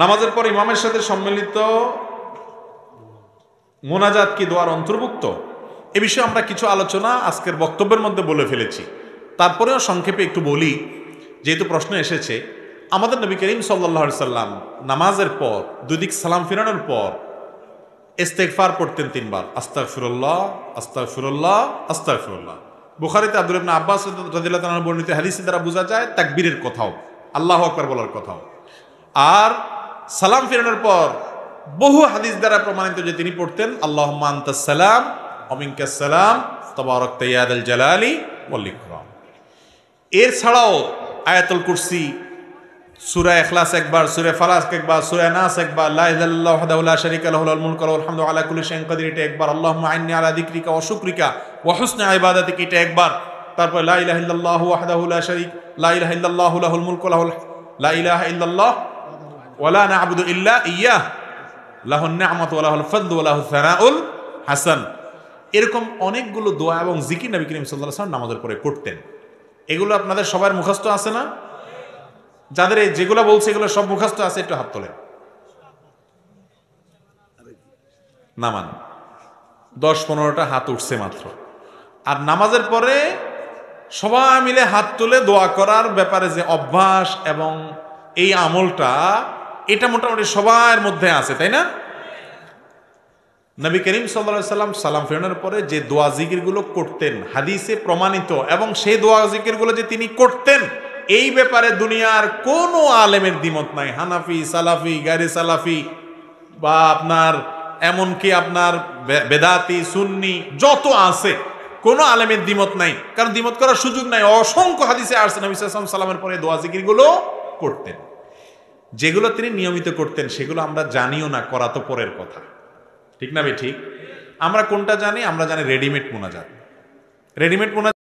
নামাজের পর ইমামের সাথে সম্মিলিত মোনাজাত কি দোয়ার অন্তর্ভুক্ত? এ বিষয়ে আমরা কিছু আলোচনা আজকের বক্তব্যের মধ্যে বলে ফেলেছি। তারপরেও সংক্ষেপে একটু বলি, যেহেতু প্রশ্ন এসেছে। আমাদের নবী করিম সাল্লাল্লাহু আলাইহি সাল্লাম নামাজের পর দুই দিক সালাম ফিরানোর পর ইস্তেগফার পড়তেন 3 বার, আস্তাগফিরুল্লাহ আস্তাগফিরুল্লাহ আস্তাগফিরুল্লাহ। বুখারীতে আব্দুল্লাহ ইবনে আব্বাস রাদিয়াল্লাহু তাআলা বর্ণিত হাদিসের দ্বারা বোঝা যায় তাকবীরের কথাও, আল্লাহু আকবার বলার কথাও। আর সালাম ফিরানোর পর বহু হাদিস দ্বারা প্রমাণিত যে তিনি পড়তেন আল্লাহুম্মা আনতাস সালাম ওয়া মিনকাস সালাম তাবারাকতা ইয়া যাল জালালি ওয়াল ইকরাম। এর ছাড়াও আয়াতুল কুরসি, সূরা ইখলাস একবার, সূরা ফালাক একবার, সূরা নাস একবার, লা ইলাহা ইল্লাল্লাহু ওয়াহদাহু লা শারীকা লাহু লাহুল মুলকু ওয়া লাহুল হামদু আলা কুল্লি শাইইন কাদির এটা একবার, আল্লাহুম্মা আইন্নি আলা যিকরিকা ওয়া শুকরিকা ওয়া হুসনি ইবাদাতিকা এটা একবার। তারপর লা ইলাহা ইল্লাল্লাহু ওয়াহদাহু লা শারীকা লা ইলাহা ইল্লাল্লাহু লাহুল মুলকু ওয়া লাহুল লা ইলাহা ইল্লাল্লাহ ওয়া লা না'বুদু ইল্লা ইয়্যাহ লাহুন নি'মাতু ওয়া লাহুল ফাদলু ওয়া লাহু সানাউল হাসান। এরকম অনেকগুলো দোয়া এবং জিকির নবী করিম সাল্লাল্লাহু আলাইহি ওয়াসাল্লাম নামাজের পরে করতেন। এগুলো আপনাদের সবার মুখস্থ আছে না? যাদের যেগুলো বলছে এগুলো সব মুখস্থ আছে একটু হাত তোলেন। নামান 10-15টা হাত উঠছে মাত্র। আর নামাজের পরে সবাই মিলে হাত তুলে দোয়া করার ব্যাপারে যে অভ্যাস এবং এই আমলটা, এটা মোটামুটি সবার মধ্যে আছে, তাই না? নবী করিম সাল্লাল্লাহু আলাইহি সাল্লাম সালাম ফেরানোর পরে যে দোয়া জিকিরগুলো করতেন হাদিসে প্রমাণিত, এবং সেই দোয়া জিকিরগুলো যে তিনি করতেন এই ব্যাপারে দুনিয়ার কোনো আলেমের দ্বিমত নাই। হানাফি, সালাফি, গায়রে সালাফি বা আপনার এমনকি আপনার বেদাতি, সুন্নি যত আছে কোনো আলেমের দ্বিমত নাই, কারণ দ্বিমত করার সুযোগ নাই। অসংখ্য হাদিসে আসছে নবী সাল্লাল্লাহু আলাইহি সাল্লামের পরে দোয়া জিকিরগুলো করতেন। যেগুলো তিনি নিয়মিত করতেন সেগুলো আমরা জানিও না, করা তো পরের কথা, ঠিক না ভাই? ঠিক। আমরা কোনটা জানি? আমরা জানি রেডিমেড মোনাজাত। রেডিমেড মোনাজাত